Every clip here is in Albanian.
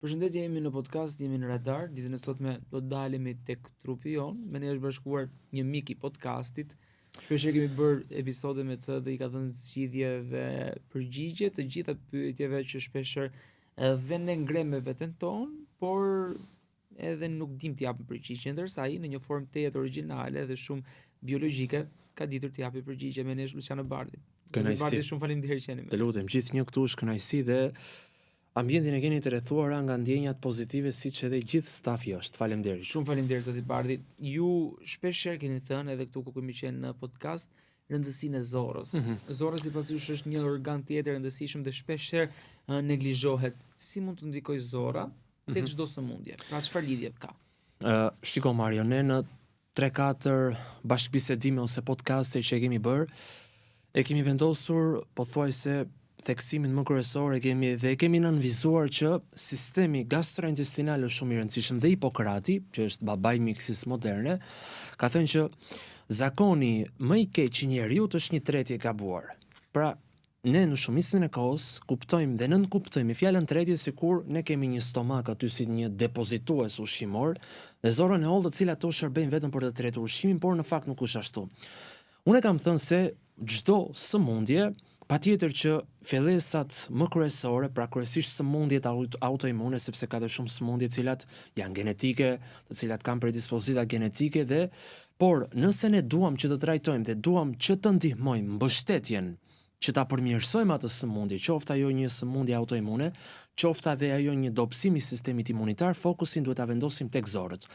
Përshëndetje, jemi në podcast, jemi në radar. Ditën e sotme do të dalemi tek trupi jon. Me ne është bashkuar një mik I podcastit. Shpesh kemi bërë episode me të dhe I ka dhënë zgjidhje dhe përgjigje të gjitha pyetjeve që shpeshherë edhe ne ngrem me veten ton, por edhe nuk dim të japim përgjigje, ndërsa ai në një formë tejet origjinale dhe shumë biologjike ka ditur të japi përgjigje. Me ne është Luciano Bardhi. Kënaqësi. Bardhi, shumë faleminderit që jeni me. Të lutem, gjithnjë këtu është kënaqësi dhe ambientin e keni të rrethuara nga ndjenjat pozitive siç edhe gjithë stafi është. Faleminderit. Shumë faleminderit zoti Bardhi. Ju shpeshherë keni thënë edhe këtu ku kemi qenë në podcast rëndësinë e zorrës. Zorra sipas jush është një organ tjetër rëndësishëm dhe shpeshherë neglizhohet. Si mund të ndikojë zorra tek çdo sëmundje? Pra çfarë lidhje ka? Shiko Mario, ne në 3-4 bashkëbisedime ose podcaste që kemi bërë, e kemi vendosur pothuajse theksimin më kryesor e kemi nënvizuar që sistemi gastrointestinal është shumë I rëndësishëm dhe Hipokrati, që është babai I mjekësisë moderne, ka thënë që zakoni më I keq I njeriut është 1/3 e gabuar. Pra, ne në shumicën e kohës kuptojmë dhe nënkuptojmë fjalën tretje sikur ne kemi një stomak aty si një depozitues ushqimor dhe zorën e hollë të cilat ato shërbejnë vetëm për të tretur ushqimin, por në fakt nuk është ashtu. Unë kam thënë se çdo sëmundje patjetër që fillesat më kryesore, pra kryesisht sëmundjet autoimune, sepse ka dhe shumë sëmundje të cilat janë genetike, të cilat kanë predispozita genetike por nëse ne duam që të trajtojmë dhe duam që të ndihmojmë mbështetjen që ta përmirësojmë atë sëmundje, qoftë ajo një sëmundje autoimune, qoftë edhe ajo një dobësim I sistemit imunitar, fokusin duhet ta vendosim tek zorët.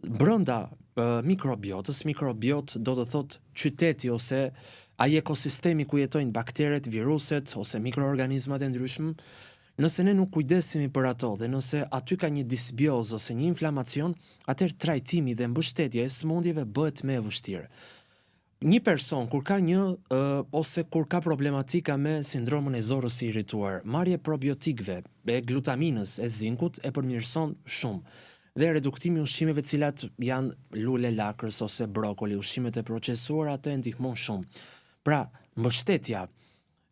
Brenda mikrobiotës, mikrobiot do të thotë qyteti ose ai ekosistemi ku jetojnë bakteret, viruset ose mikroorganizmat e ndryshëm, nëse ne nuk kujdesemi për ato dhe nëse aty ka një disbiozë ose një inflamacion, atëherë trajtimi dhe mbështetja e sëmundjeve bëhet më e vështirë. Një person kur ka ose kur ka problematika me sindromën e zorrës së irrituar, marrja e probiotikëve, e glutaminës, e zinkut e përmirëson shumë. Dhe reduktimi I ushqimeve të cilat janë lule lakrës ose brokoli, ushqimet e procesuara atë ndihmon shumë. Pra, mbështetja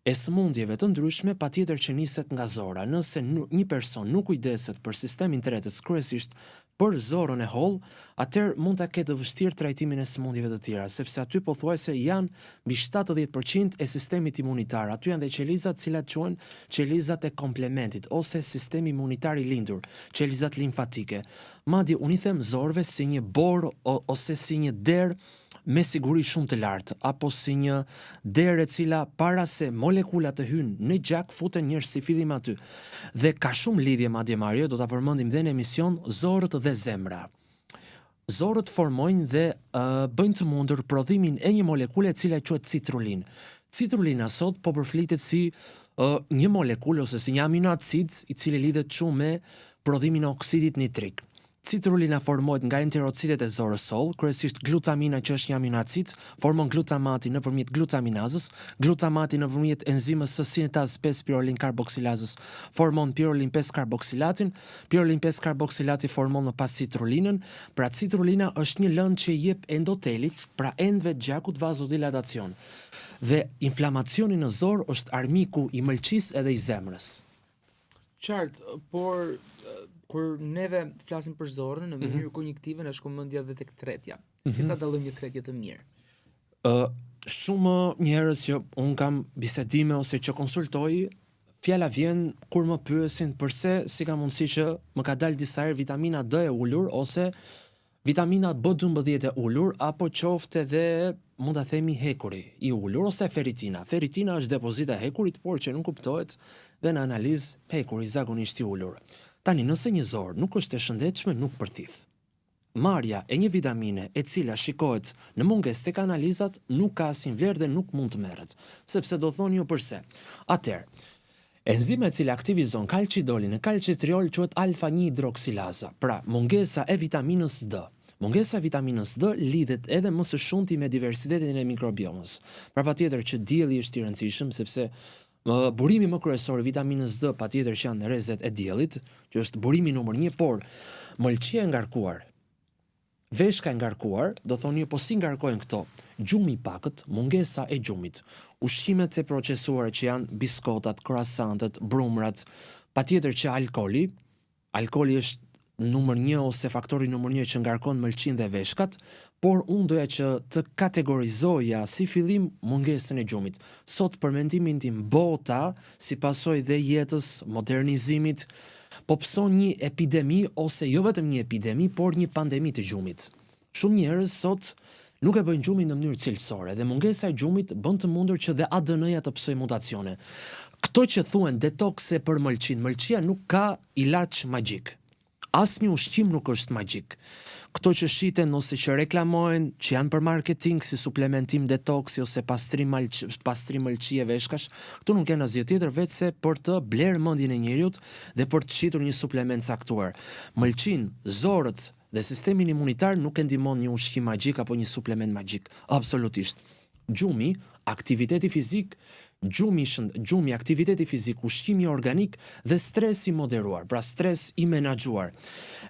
e sëmundjeve të ndryshme patjetër që niset nga zora. Nëse një person nuk kujdeset për sistemin tretës, kryesisht për zorën e hollë, atëherë mund ta ketë vështirë trajtimin e sëmundjeve të tjera, sepse aty pothuajse janë mbi 70% e sistemit imunitar. Aty janë dhe qelizat të cilat quhen qelizat e komplementit ose sistemi imunitar I lindur, qelizat limfatike. Madje unë I them zorëve si një borë ose si një derë me siguri shumë të lartë, apo si një derë e cila para se molekulat të hynë në gjak futen njerëz si fillim aty. Dhe ka shumë lidhje madje Mario, do ta përmendim dhe në emision, zorët dhe zemra. Zorët formojnë dhe bëjnë të mundur prodhimin e një molekule e cila quhet citrulin. Citrulina sot po përflitet si një molekulë ose si një aminoacid I cili lidhet shumë me prodhimin e oksidit nitrik. Citrulina formohet nga enterocitet e zorës hollë, kryesisht glutamina që është një aminoacid, formon glutamati nëpërmjet glutaminazës, glutamati nëpërmjet enzimës së sinetazës 5 pirolin karboksilazës formon pirolin 5 karboksilatin, pirolin 5 karboksilati formon më pas citrulinën, pra citrulina është një lëndë që I jep endotelit, pra endëve të gjakut vazodilatacion. Dhe inflamacioni në zorë është armiku I mëlçisë edhe I zemrës. Qartë, por kur neve flasim për zorën në mënyrë konjektive na shkon mendja edhe tek tretja. Si ta dallojmë një tretje të mirë? Shumë njerëz që un kam bisedime ose që konsultoj, fjala vjen kur më pyesin përse si ka mundësi që më ka dalë disa herë vitamina D e ulur ose vitamina B12 e ulur apo qoftë edhe mund ta themi hekuri I ulur ose feritina. Feritina është depozita e hekurit, por që nuk kuptohet dhe në analizë hekuri zakonisht I ulur. Tani, nëse një zorë nuk është e shëndetshme, nuk përthith. Marrja e një vitamine e cila shikohet në mungesë tek analizat nuk ka asnjë vlerë dhe nuk mund të merret, sepse do thoni ju pse. Atëherë, enzima e cila aktivizon kalcidolin e kalcitriol quhet alfa-1 hidroksilaza. Pra, mungesa e vitaminës D. Mungesa e vitaminës D lidhet edhe më së shumti me diversitetin e mikrobiomës. Pra patjetër që dielli është I rëndësishëm sepse burimi më kryesor I vitaminës D patjetër që janë rrezet e diellit, që është burimi numër 1, por mëlçia e ngarkuar, veshka e ngarkuar, do thoni po si ngarkojnë këto? Gjumi I pakët, mungesa e gjumit, ushqimet e procesuara që janë biskotat, croissantet, brumrat, patjetër që alkooli, alkooli është numër 1 ose faktori numër 1 që ngarkon mëlçin dhe veshkat, por unë doja që të kategorizoja si fillim mungesën e gjumit. Sot për mendimin tim bota, si pasojë dhe jetës, modernizimit, po pëson një epidemi ose jo vetëm një epidemi, por një pandemi të gjumit. Shumë njerëz sot nuk e bëjnë gjumin në mënyrë cilësore dhe mungesa e gjumit bën të mundur që dhe ADN-ja të psojë mutacione. Këto që thuhen detokse për mëlçin, mëlçia nuk ka ilaç magjik. Asnjë ushqim nuk është magjik. Këto që shiten ose që reklamohen, që janë për marketing si suplementim detoksi ose pastrim mëlçie veshkash, këto nuk janë asgjë tjetër veç se për të blerë mendjen e njeriut dhe për të shitur një suplement caktuar. Mëlçin, zorët dhe sistemin imunitar nuk e ndihmon një ushqim magjik apo një suplement magjik. Absolutisht. Gjumi, aktiviteti fizik, gjumi, aktiviteti fizik, ushqimi organik dhe stres i moderuar, pra stres i menaxhuar.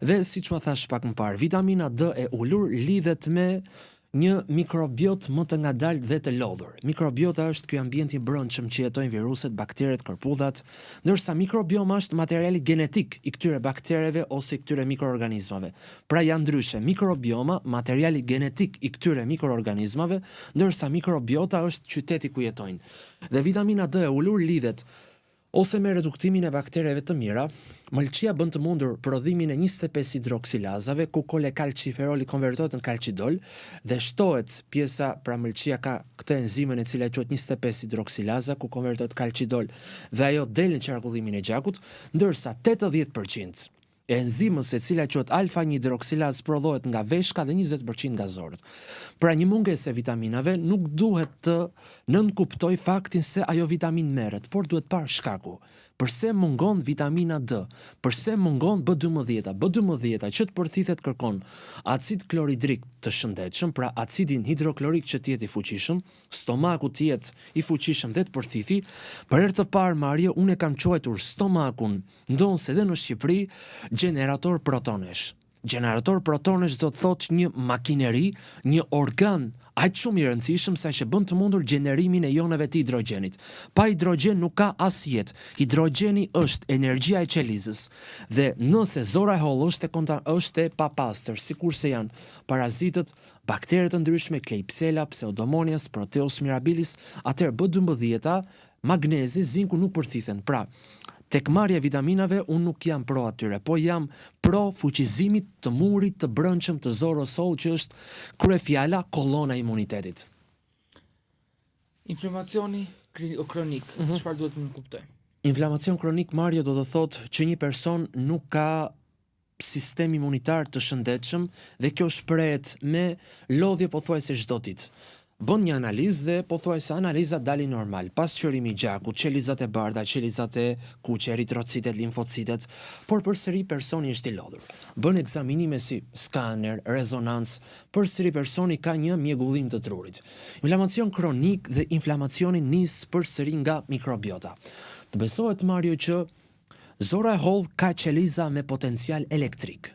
Dhe siç u thash pak më parë, vitamina D e ulur lidhet me një mikrobiot më të ngadalë dhe të lodhur. Mikrobiota është ky ambient i brendshëm që jetojnë viruset, bakteret, kërpudhat, ndërsa mikrobioma është materiali genetik i këtyre baktereve ose i këtyre mikroorganizmave. Pra janë ndryshe, mikrobioma, materiali genetik i këtyre mikroorganizmave, ndërsa mikrobiota është qyteti ku jetojnë. Dhe vitamina D e ulur lidhet ose me reduktimin e baktereve të mira, mëlçia bën të mundur prodhimin e 25 hidroksilazave, ku kolekalciferoli konvertohet në kalcidol dhe shtohet pjesa, pra mëlçia ka këtë enzimën e cila quhet 25 hidroksilaza, ku konvertohet kalcidol dhe ajo del në qarkullimin e gjakut, ndërsa 80% e enzimës e cila quhet alfa-1 hidroksilaz prodhohet nga veshka dhe 20% nga zorët. Pra një mungesë e vitaminave nuk duhet të nënkuptoj faktin se ajo vitamin merret, por duhet parë shkaku. Përse mungon vitamina D? Përse mungon B12? B12 që të përthithet kërkon acid kloridrik të shëndetshëm, pra acidin hidroklorik që të jetë i fuqishëm, stomaku të jetë i fuqishëm dhe të përthithi. Për herë të parë, Mario, unë e kam quajtur stomakun, ndonse edhe në Shqipëri, generator protonesh. Generator protonesh do të thotë një makineri, një organ aq shumë i rëndësishëm sa që bën të mundur gjenerimin e joneve të hidrogenit. Pa hidrogen nuk ka as jetë. Hidrogeni është energjia e qelizës dhe nëse zora e holl është e papastër, sikurse janë parazitët, bakteret të ndryshme, Klebsiella, Pseudomonas, Proteus mirabilis, atëherë B12, magnezi, zinku nuk përthithen. Pra, tek marrja e vitaminave unë nuk jam pro atyre, po jam pro fuqizimit të murit të brendshëm të zorës holl që është kryefjala kolona e imunitetit. Inflamacioni kronik, çfarë duhet të kuptoj? Inflamacion kronik, Mario, do të thotë që një person nuk ka sistem imunitar të shëndetshëm dhe kjo shprehet me lodhje pothuajse çdo ditë. Bën një analizë dhe pothuajse analizat dalin normal, pas qërimi gjakut, qelizat e bardha, qelizat e kuqe, eritrocitet, limfocitet, por përsëri personi është i lodhur. Bën ekzaminime si skaner, rezonancë, përsëri personi ka një mjegullim të trurit. Inflamacion kronik dhe inflamacioni nis përsëri nga mikrobiota. Të besohet, Mario, që zora e holl ka qeliza me potencial elektrik.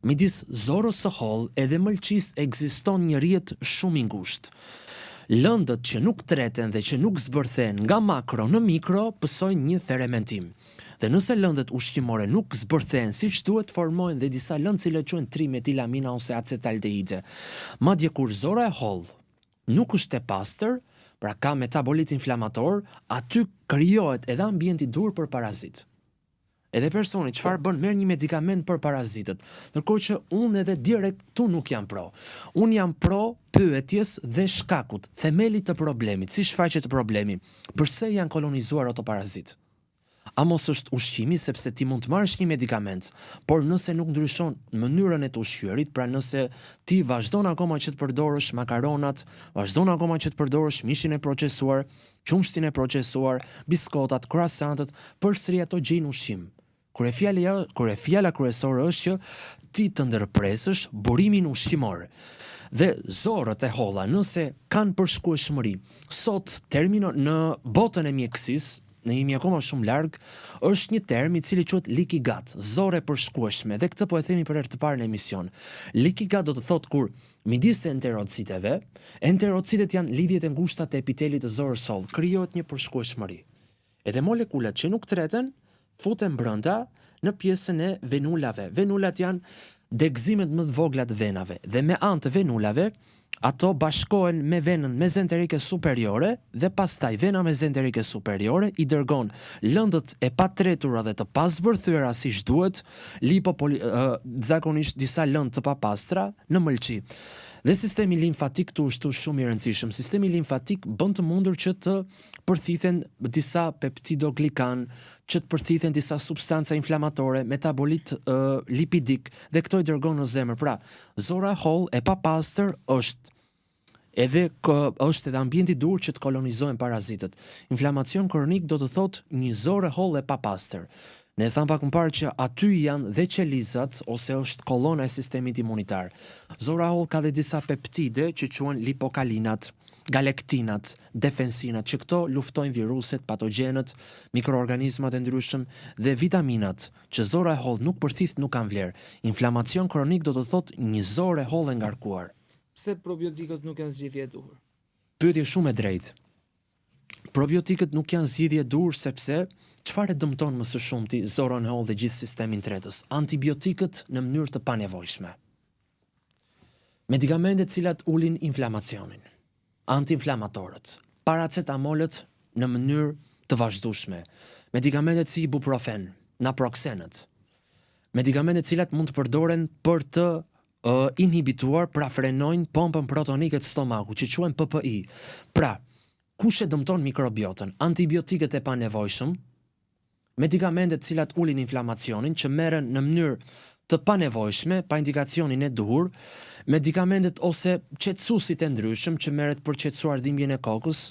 Midis zorës së holl edhe mëlçis ekziston një rrjet shumë i ngushtë. Lëndët që nuk treten dhe që nuk zbërthen nga makro në mikro pësojnë një fermentim. Dhe nëse lëndët ushqimore nuk zbërthen siç duhet, formojnë dhe disa lëndë që quhen trimetilamina ose acetaldeide. Madje kur zora e holl nuk është e pastër, pra ka metabolit inflamator, aty krijohet edhe ambienti dur për parazit. Edhe personi çfarë bën, merr një medikament për parazitët, ndërkohë që unë edhe direkt tu nuk jam pro. Unë jam pro pyetjes dhe shkakut, themelit të problemit, si shfaqet problemi, pse janë kolonizuar ato parazit. A mos është ushqimi, sepse ti mund të marrësh një medikament, por nëse nuk ndryshon mënyrën e të ushqyerit, pra nëse ti vazhdon akoma që të përdorësh makaronat, vazhdon akoma që të përdorësh mishin e procesuar, qumshtin e procesuar, biskotat, croissantët, përsëri ato gjejnë ushqim. Kur e fjala kryesore është që ti të ndërpresësh burimin ushqimor. Dhe zorët e holla, nëse kanë përshkueshmëri, sot termino në botën e mjekësisë, në jemi akoma shumë larg, është një term i cili quhet leaky gut, zorë përshkueshme, dhe këtë po e themi për herë të parë në emision. Leaky gut do të thotë kur midis enterociteve, enterocitet janë lidhjet e ngushta të epitelit të zorës holl, krijohet një përshkueshmëri. Edhe molekulat që nuk treten futen brenda në pjesën e venulave. Venulat janë degëzimet më të vogla të venave dhe me anë të venulave ato bashkohen me venën mezenterike superiore dhe pastaj vena mezenterike superiore i dërgon lëndët e patretura dhe të pazbërthyera siç duhet, zakonisht disa lëndë të papastra në mëlçi. Dhe sistemi limfatik këtu është shumë i rëndësishëm. Sistemi limfatik bën të mundur që të përthithen disa peptidoglikan, që të përthithen disa substanca inflamatore, metabolit lipidik dhe këto i dërgon në zemër. Pra, zora e hollë e papastër është edhe ambienti i dur që të kolonizojnë parazitët. Inflamacion kronik do të thotë një zorë e hollë e papastër. Ne tham pak më parë që aty janë dhe qelizat ose është kolona e sistemit imunitar. Zora e hollë ka dhe disa peptide që quhen lipokalinat, galektinat, defensinat, që këto luftojnë viruset, patogjenët, mikroorganizmat e ndryshëm dhe vitaminat, që zora e hollë nuk përthith nuk kanë vlerë. Inflamacion kronik do të thotë një zorë e hollë e ngarkuar. Pse probiotikët nuk janë zgjidhje e duhur? Pyetje shumë e drejtë. Probiotikët nuk janë zgjidhje e duhur sepse çfarë dëmton më së shumti zorën e hollë dhe gjithë sistemin tretës? Antibiotikët në mënyrë të panevojshme. Medikamentet cilat ulin inflamacionin, antiinflamatorët, paracetamolët në mënyrë të vazhdueshme, medikamentet si ibuprofen, naproxenët, medikamentet cilat mund të përdoren për të inhibituar, pra frenojnë pompën protonike të stomakut, që quhen PPI. Pra, kush e dëmton mikrobiotën? Antibiotikët e panevojshëm, medikamentet cilat ulin inflamacionin, që merren në mënyrë të panevojshme, pa indikacionin e duhur, medikamentet ose qetësuesit e ndryshëm që merret për qetësuar dhimbjen e kokës,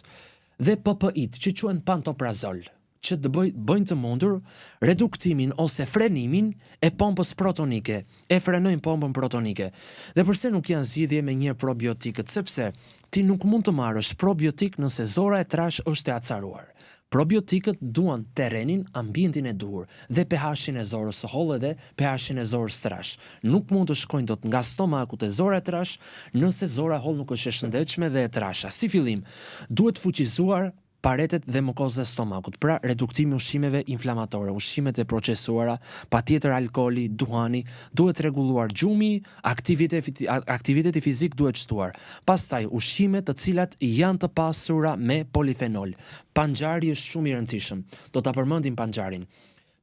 dhe PPI-t, që quhen pantoprazol, që të bëjnë të mundur reduktimin ose frenimin e pompës protonike, e frenojnë pompën protonike. Dhe përse nuk janë zgjidhje me një probiotikët? Sepse ti nuk mund të marrësh probiotik nëse zora e trash është e acaruar. Probiotikët duan terrenin, ambientin e duhur dhe pH-in e zorës së hollë dhe pH-in e zorës trash. Nuk mund të shkojnë dot nga stomaku te zora e trash nëse zora e hollë nuk është e shëndetshme dhe e trasha. Si fillim, duhet fuqizuar paretet dhe mukoza e stomakut, pra reduktimi ushqimeve inflamatore, ushqimet e procesuara, patjetër alkooli, duhani, duhet rregulluar gjumi, aktiviteti fizik duhet shtuar. Pastaj ushqimet të cilat janë të pasura me polifenol. Panxhari është shumë i rëndësishëm. Do ta përmendim panxharin.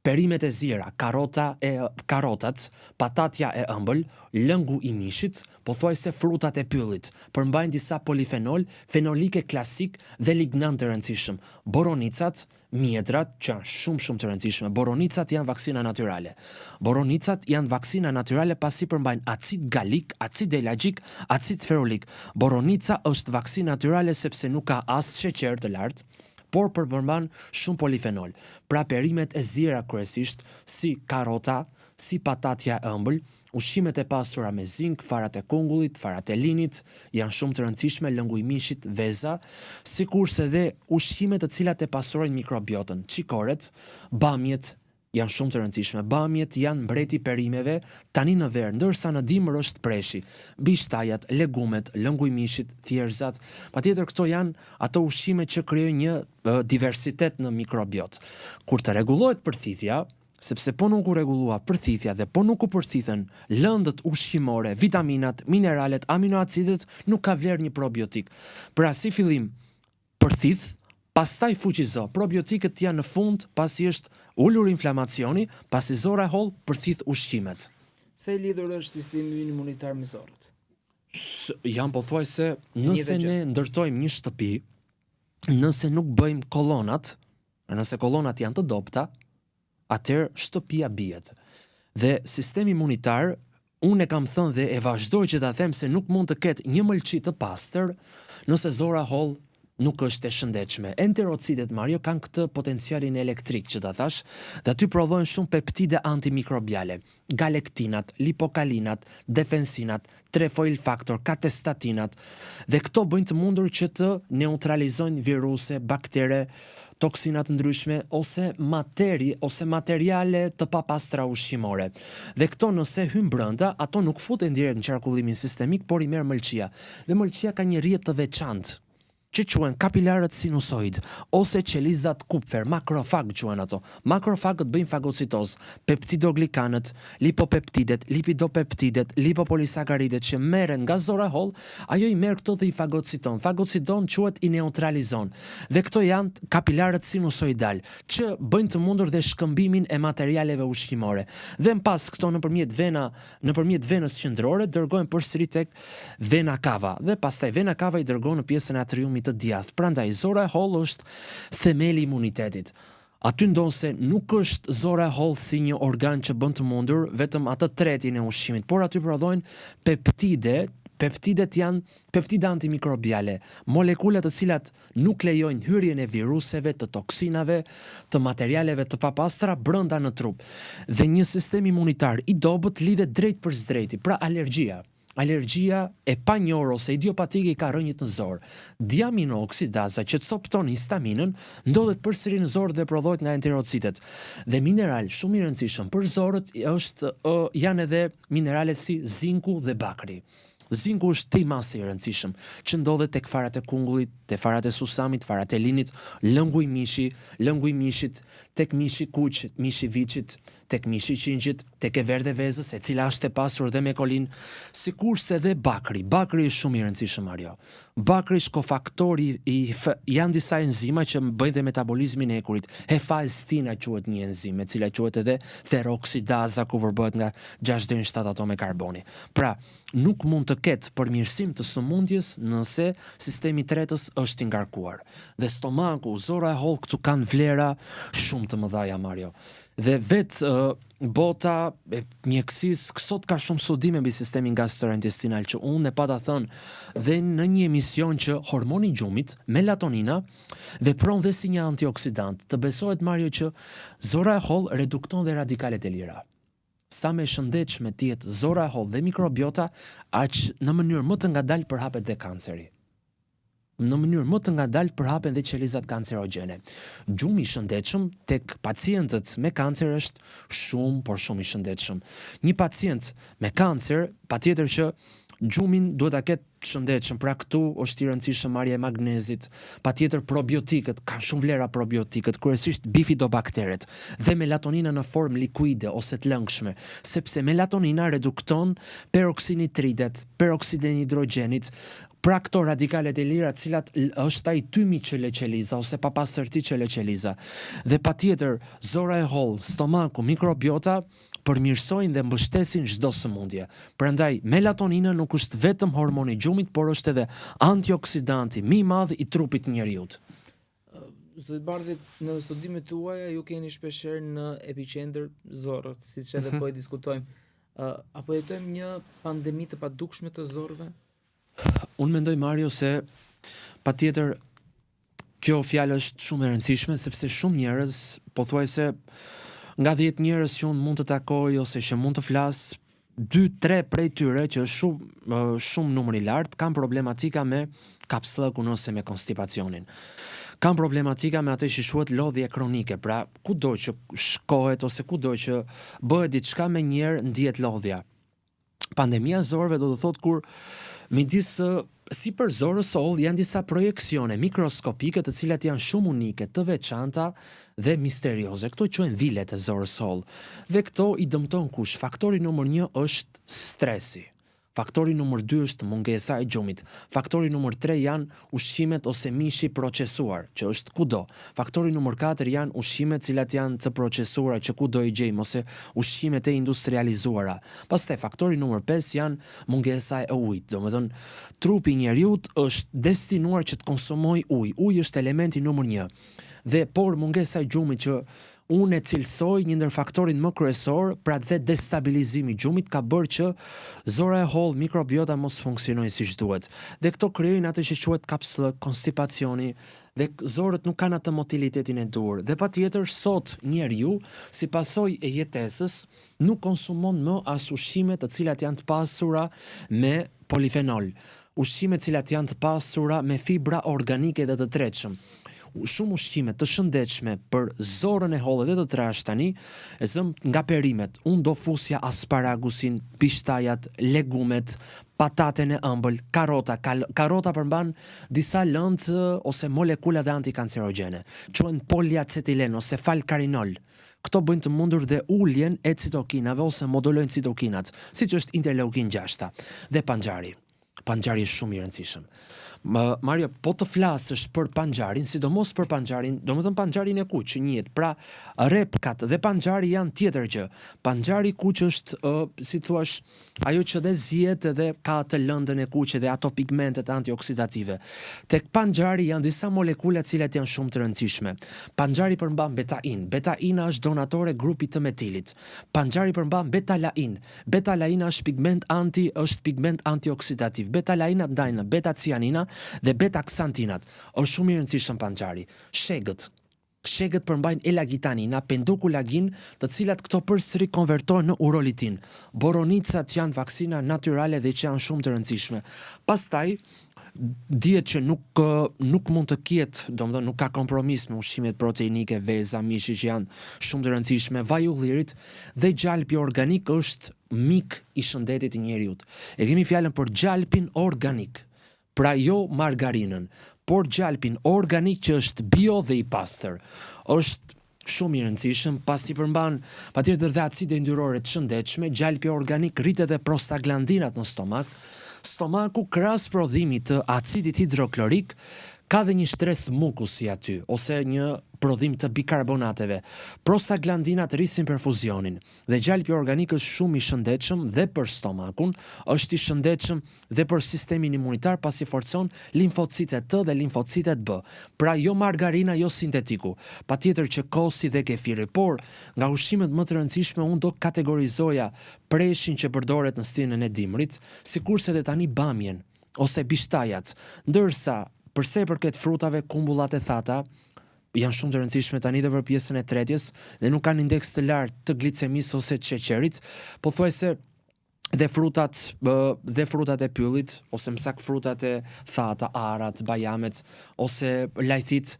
Perimet e zira, karotat, patatja e ëmbël, lëngu i mishit, pothuajse frutat e pyllit, përmbajnë disa polifenol, fenolike klasik dhe lignant të rëndësishëm. Boronicat, mjedrat, që janë shumë të rëndësishme. Boronicat janë vaksina natyrale. Boronicat janë vaksina natyrale pasi përmbajnë acid galik, acid elagjik, acid ferulik. Boronica është vaksinë natyrale sepse nuk ka as sheqer të lartë, por përmban shumë polifenol. Pra perimet e zira kryesisht, si karota, si patatja e ëmbël, ushqimet e pasura me zink, farat e kungullit, farat e linit, janë shumë të rëndësishme, lëngu i mishit, veza, sikurse dhe ushqimet të cilat e pasurojnë mikrobiotën, çikoret, bamjet, janë shumë të rëndësishme. Bamjet janë mbreti perimeve tani në verë, ndërsa në dimër është preshi. Bishtajat, legumet, lëngu i mishit, thjerëzat, patjetër këto janë ato ushqime që krijojnë një diversitet në mikrobiot. Kur të rregullohet përthithja, sepse po nuk u rregullua përthithja dhe po nuk u përthithen lëndët ushqimore, vitaminat, mineralet, aminoacidet, nuk ka vlerë një probiotik. Pra si fillim përthith, pastaj fuqizo. Probiotikët janë në fund pasi është ulur inflamacioni, pasi zora e hollë përthith ushqimet. Se i lidhur është sistemi imunitar me zorët? Janë pothuajse nëse ne ndërtojmë një shtëpi, nëse nuk bëjmë kolonat, nëse kolonat janë të dobta, atëherë shtëpia bietë. Dhe sistemi imunitar, unë e kam thënë dhe e vazhdoj që ta them se nuk mund të ketë një mëlçi të pastër nëse zora e hollë nuk është e shëndetshme. Enterocitet, Mario, kanë këtë potencialin elektrik që ta thash, dhe aty prodhojnë shumë peptide antimikrobiale, galektinat, lipokalinat, defensinat, trefoil factor, katestatinat, dhe këto bëjnë të mundur që të neutralizojnë viruse, baktere, toksinat ndryshme ose materiale të papastra ushqimore. Dhe këto nëse hyn brenda, ato nuk futen direkt në qarkullimin sistemik, por i merr mëlçia. Dhe mëlçia ka një rrjet të veçantë që quhen kapilarët sinusoid ose qelizat Kupfer, makrofag quhen ato. Makrofagët bëjnë fagocitoz, peptidoglikanët, lipopeptidet, lipidopeptidet, lipopolisakaridet që merren nga zora holl, ajo i merr këto dhe i fagociton. Fagociton quhet i neutralizon. Dhe këto janë kapilarët sinusoidal që bëjnë të mundur dhe shkëmbimin e materialeve ushqimore. Dhe më pas këto nëpërmjet venës qendrore dërgojnë përsëri tek vena cava dhe pastaj vena cava i dërgon në pjesën e atriumit të djathtë. Prandaj zora e holl është themeli i imunitetit. Aty ndon se nuk është zora e holl si një organ që bën të mundur vetëm atë tretin e ushqimit, por aty prodhojnë peptide. Peptidet janë peptida antimikrobiale, molekula të cilat nuk lejojnë hyrjen e viruseve, të toksinave, të materialeve të papastra brenda në trup. Dhe një sistem imunitar i dobët lidhet drejt për drejti, pra alergjia. Alergjia e panjohur ose idiopatike i ka rënjit në zor. Diaminoksidaza që copton histaminën ndodhet përsëri në zor dhe prodhohet nga enterocitet. Dhe mineral shumë i rëndësishëm për zorët janë edhe minerale si zinku dhe bakri. Zinku është tej mase i rëndësishëm, që ndodhet tek farat e kungullit, te farat e susamit, farat e linit, lëngu i mishit, tek mishi kuq, mishi viçit, tek mishi qingjit, tek e verdhe vezës, e cila është e pasur dhe me kolin, sikurse dhe bakri. Bakri është shumë i rëndësishëm, Mario. Bakri është kofaktori janë disa enzima që bëjnë dhe metabolizmin e ekurit. Hefalstina quhet një enzim, e cila quhet edhe peroksidaza, ku përbëhet nga 6 deri në 7 atome karboni. Pra, nuk mund të ketë përmirësim të sëmundjes nëse sistemi i tretës është i ngarkuar. Dhe stomaku, zora e holl këtu kanë vlera shumë të mëdha, Mario. Dhe vetë bota e mjekësisë sot ka shumë studime mbi sistemin gastrointestinal që unë e pata thënë dhe në një emision që hormoni i gjumit, melatonina, vepron dhe si një antioksidant. Të besohet, Mario, që zora e holl redukton dhe radikalet e lira. Sa me shëndetshme të jetë zora e holl dhe mikrobiota, aq në mënyrë më të ngadalë përhapet dhe kanceri. Në mënyrë më të ngadalë përhapen dhe qelizat kancerogjene. Gjumi i shëndetshëm tek pacientët me kancer është shumë, por shumë i shëndetshëm. Një pacient me kancer, patjetër që gjumin duhet ta ketë shëndetshëm, pra këtu është i rëndësishëm marrja e magnezit, patjetër probiotikët, ka shumë vlera probiotikët, kryesisht bifidobakteret, dhe melatonina në formë likuide ose të lëngshme, sepse melatonina redukton peroksinitridet, peroksidin e hidrogenit, pra këto radikalet e lira, cilat është ai tymi që le qeliza ose papastërti që le qeliza. Dhe patjetër zora e holl, stomaku, mikrobiota përmirësojnë dhe mbështesin çdo sëmundje. Prandaj melatonina nuk është vetëm hormoni i gjumit, por është edhe antioksidanti më i madh i trupit të njerëzit. Zoti Bardhi, në studimet tuaja ju keni shpeshherë në epicentër zorrët, siç edhe po e diskutojmë. Apo jetojmë një pandemi të padukshme të zorrëve? Unë mendoj, Mario, se patjetër kjo fjalë është shumë e rëndësishme, sepse shumë njerëz, pothuajse nga 10 njerëz që unë mund të takoj ose që mund të flas, 2-3 prej tyre, që është shumë numër i lartë, kanë problematika me kapsllëkun ose me konstipacionin. Kanë problematika me atë që quhet lodhje kronike, pra kudo që shkohet ose kudo që bëhet diçka me njerë ndihet lodhja. Pandemia e zorëve do të thotë kur midis sipër zorës së holl janë disa projeksione mikroskopike të cilat janë shumë unike, të veçanta dhe misterioze. Këto quhen vilet e zorës së holl. Dhe këto i dëmton kush? Faktori numër 1 është stresi. Faktori numër 2 është mungesa e gjumit. Faktori numër 3 janë ushqimet ose mishi procesuar, që është kudo. Faktori numër 4 janë ushqimet cilat janë të procesuara që kudo i gjejmë ose ushqimet e industrializuara. Pastaj faktori numër 5 janë mungesa e ujit. Domethënë trupi i njeriut është destinuar që të konsumojë ujë. Uji është elementi numër 1. Dhe por mungesa e gjumit që unë e cilësoj një ndër faktorin më kryesor, pra dhe destabilizimi i gjumit ka bërë që zora e holl, mikrobiota mos funksionojnë siç duhet. Dhe këto krijojnë atë që quhet kapsllëk, konstipacioni, dhe zorët nuk kanë atë motilitetin e dur. Dhe patjetër sot njeriu, si pasojë e jetesës, nuk konsumon më as ushqime të cilat janë të pasura me polifenol, ushqime të cilat janë të pasura me fibra organike dhe të tretshëm. Shumë ushqime të shëndetshme për zorën e holl dhe të trashë tani, e zëm nga perimet. Unë do fusja asparagusin, pishtajat, legumet, pataten e ëmbël, karota përmban disa lëndë ose molekula dhe antikancerogene, quhen poliacetilen ose falkarinol. Këto bëjnë të mundur dhe uljen e citokinave ose modulojnë citokinat, siç është interleukin 6 dhe panxari. Panxari është shumë i rëndësishëm. Mario, po të flasësh për panxarin, sidomos për panxarin, domethënë panxarin e kuq, njihet. Pra, repkat dhe panxari janë tjetër gjë. Panxari kuq është, si thua, ajo që dhe zihet dhe ka të lëndën e kuqe dhe ato pigmentet antioksidative. Tek panxari janë disa molekula të cilat janë shumë të rëndësishme. Panxari përmban betain. Betaina është donatore grupit të metilit. Panxari përmban betalain. Betalaina është pigment antioksidativ. Betalaina ndajnë betacianina dhe beta-ksantinat. Është shumë i rëndësishëm panxari. Shegët përmbajnë elagitanina, pendukulagin, të cilat këto përsëri konvertohen në urolitin. Boronicat janë vaksina natyrale dhe që janë shumë të rëndësishme. Pastaj, dihet që nuk mund të ketë, domethënë nuk ka kompromis me ushqimet proteinike, vezë, mishi që janë shumë të rëndësishme, vaj ullirit dhe gjalpi organik është mik i shëndetit i njeriut. E kemi fjalën për gjalpin organik. Pra jo margarinën, por gjalpin organik që është bio dhe i pastër. Është shumë i rëndësishëm, pasi përmban patjetër dhe acide yndyrore të shëndetshme, gjalpi organik rritet edhe prostaglandinat në stomak. Stomaku krahas prodhimit të acidit hidroklorik ka dhe një shtres mukusi aty, ose një prodhim të bikarbonateve. Prostaglandinat rrisin perfuzionin dhe gjalpi organik është shumë i shëndetshëm dhe për stomakun, është i shëndetshëm dhe për sistemin imunitar pasi forcon limfocitet T dhe limfocitet B. Pra jo margarina, jo sintetiku. Patjetër që kosi dhe kefiri, por nga ushqimet më të rëndësishme unë do kategorizoja preshin që përdoret në stinën e dimrit, sikurse dhe tani bamjen ose bishtajat, ndërsa përse përket frutave, kumbullat e thata janë shumë të rëndësishme tani dhe për pjesën e tretjes dhe nuk kanë indeks të lartë të glicemisë ose të sheqerit, pothuajse dhe frutat e pyllit ose msak frutat e thata, arat, bajamet ose lajthit,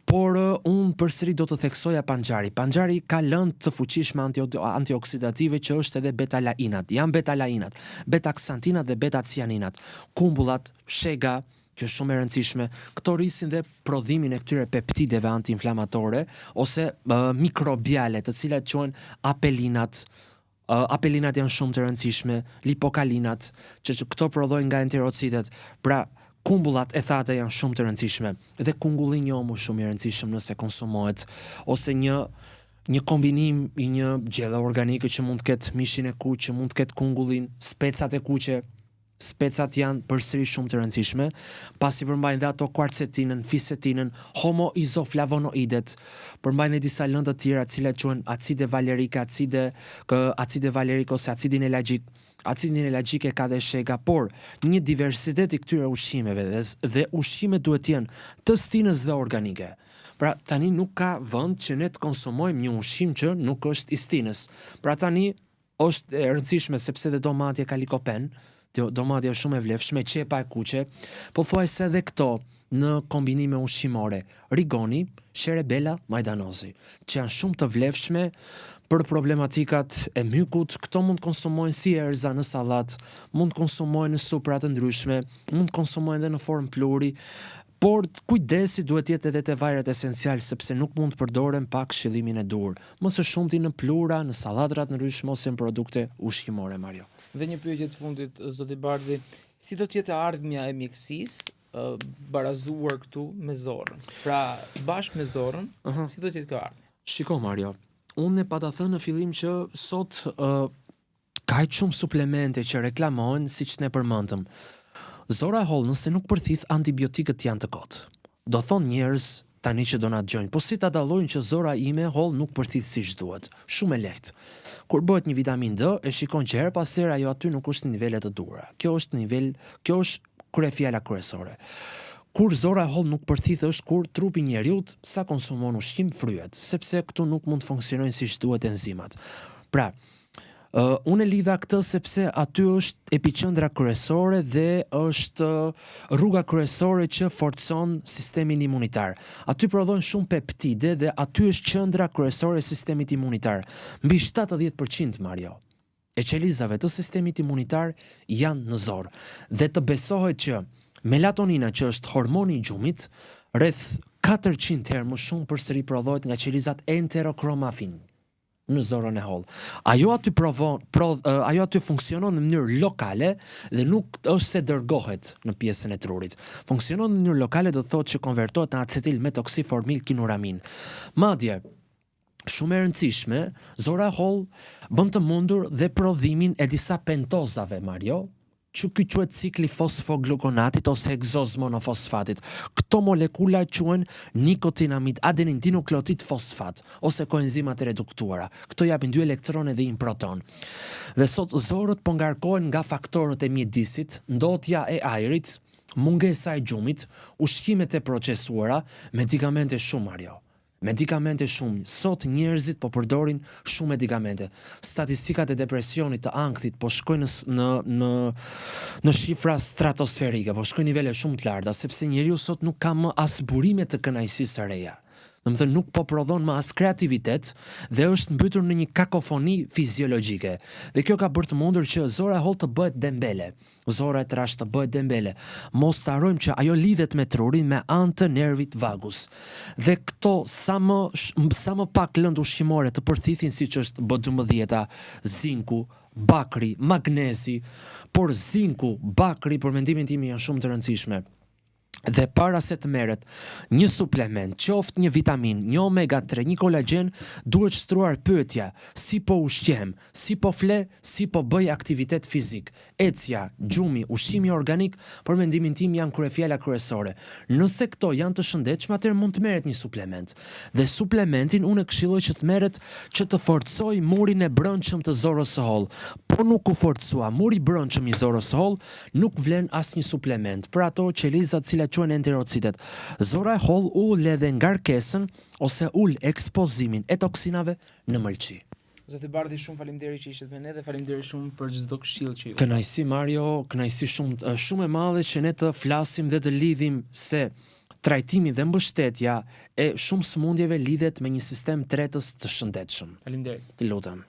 por unë përsëri do të theksoja panxari. Panxari ka lëndë të fuqishme antioksidative që është edhe betalainat. Janë betalainat, beta-ksantinat dhe beta-cianinat, kumbullat, shega, që është shumë e rëndësishme, këto rrisin dhe prodhimin e këtyre peptideve antiinflamatore ose mikrobiale, të cilat quhen apelinat. Apelinat janë shumë të rëndësishme, lipokalinat, që këto prodhojnë nga enterocitet. Pra, kumbullat e thata janë shumë të rëndësishme. Dhe kungulli njomu shumë i rëndësishëm nëse konsumohet, ose një kombinim i një gjelle organike që mund të ketë mishin e kuq, që mund të ketë kungullin, specat e kuqe. Specat janë përsëri shumë të rëndësishme, pasi përmbajnë dhe ato kwarcetinën, fisetinën, homoizoflavonoidet, përmbajnë dhe disa lëndë të tjera, cilat quhen acide valerike, acide valerike ose acidin elagjik. Acidin elagjik e ka dhe shega, por një diversitet i këtyre ushqimeve dhe ushqimet duhet jenë të stinës dhe organike. Pra tani nuk ka vend që ne të konsumojmë një ushqim që nuk është i stinës. Pra tani është e rëndësishme sepse dhe domati ka likopen, domatja është shumë e vlefshme, qepa e kuqe, po thuajse edhe këto në kombinime ushqimore, rigoni, sherebela, majdanozi, që janë shumë të vlefshme për problematikat e mykut. Këto mund konsumojnë si erza në sallat, mund konsumojnë në supra të ndryshme, mund konsumojnë edhe në formë pluri, por kujdesi duhet jetë edhe te vajrat esencial, sepse nuk mund të përdoren pa këshillimin e dur. Më së shumti në plura, në sallatrat ndryshme ose në produkte ushqimore, Mario. Dhe një pyetje të fundit, zoti Bardhi, si do të jetë ardhmja e mjekësisë barazuar këtu me zorrën? Pra, bashkë me zorrën, si do të jetë kjo ardhmje? Shiko, Mario, unë e pata thënë në fillim që sot ka shumë suplemente që reklamohen siç ne përmendëm. Zora e holl nëse nuk përthith, antibiotikët janë të kotë. Do thonë njerëz tani që do na dëgjojnë, po si ta dallojnë që zora ime holl nuk përthith siç duhet? Shumë e lehtë. Kur bëhet një vitamin D, e shikon që her pas here ajo aty nuk është në nivele të duhura. Kjo është kryefjala kryesore. Kur zora e holl nuk përthith është kur trupi i njeriut sa konsumon ushqim fryhet, sepse këtu nuk mund të funksionojnë siç duhet enzimat. Pra, unë e lidha këtë sepse aty është epiqendra kryesore dhe është rruga kryesore që forcon sistemin imunitar. Aty prodhojnë shumë peptide dhe aty është qendra kryesore e sistemit imunitar. Mbi 70%, Mario, e qelizave të sistemit imunitar janë në zor. Dhe të besohet që melatonina, që është hormoni i gjumit, rreth 400 herë më shumë përsëri prodhohet nga qelizat enterokromafin në zorën e holl. Ajo aty funksionon në mënyrë lokale dhe nuk është se dërgohet në pjesën e trurit. Funksionon në mënyrë lokale do të thotë që konvertohet në acetil metoksiformil kinuramin. Madje shumë e rëndësishme, zora e holl bën të mundur dhe prodhimin e disa pentozave, Mario, që ky quhet cikli fosfoglukonatit ose egzozmonofosfatit. Këto molekula quhen nikotinamid adenin dinukleotid fosfat ose koenzimat e reduktuara. Këto japin 2 elektronë dhe 1 proton. Dhe sot zorët po ngarkohen nga faktorët e mjedisit, ndotja e ajrit, mungesa e gjumit, ushqimet e procesuara, medikamente shumë, Mario. Medikamente shumë. Sot njerëzit po përdorin shumë medikamente. Statistikat e depresionit, të ankthit po shkojnë në shifra stratosferike, po shkojnë nivele shumë të larta, sepse njeriu sot nuk ka më as burime të kënaqësisë së reja. Domethënë nuk po prodhon më as kreativitet dhe është mbytur në një kakofoni fiziologjike. Dhe kjo ka bërë të mundur që zora e holl të bëhet dembele. Zora e trashë të bëhet dembele. Mos të harrojmë që ajo lidhet me trurin me anë të nervit vagus. Dhe këto sa më pak lëndë ushqimore të përthithin, siç është B12, zinku, bakri, magnezi, por zinku, bakri për mendimin tim janë shumë të rëndësishme. Dhe para se të merret një suplement, qoftë një vitamin, një omega 3, një kolagen, duhet shtruar pyetja: si po ushqem, si po fle, si po bëj aktivitet fizik. Ecja, gjumi, ushqimi organik, për mendimin tim janë kryefjala kryesore. Nëse këto janë të shëndetshme, atëherë mund të merret një suplement. Dhe suplementin unë këshilloj që të merret që të forcoj murin e brendshëm të zorës së holl. Po nuk u forcua muri i brendshëm i zorës së holl, nuk vlen asnjë suplement. Për ato qelizat cilat quhen enterocitet. Zora e holl ul edhe ngarkesën ose ul ekspozimin e toksinave në mëlçi. Zoti Bardhi, shumë faleminderit që ishit me ne dhe faleminderit shumë për çdo këshill që ju. Kënaqësi Mario, kënaqësi shumë e madhe që ne të flasim dhe të lidhim se trajtimi dhe mbështetja e shumë sëmundjeve lidhet me një sistem tretës të shëndetshëm. Faleminderit. Të lutem.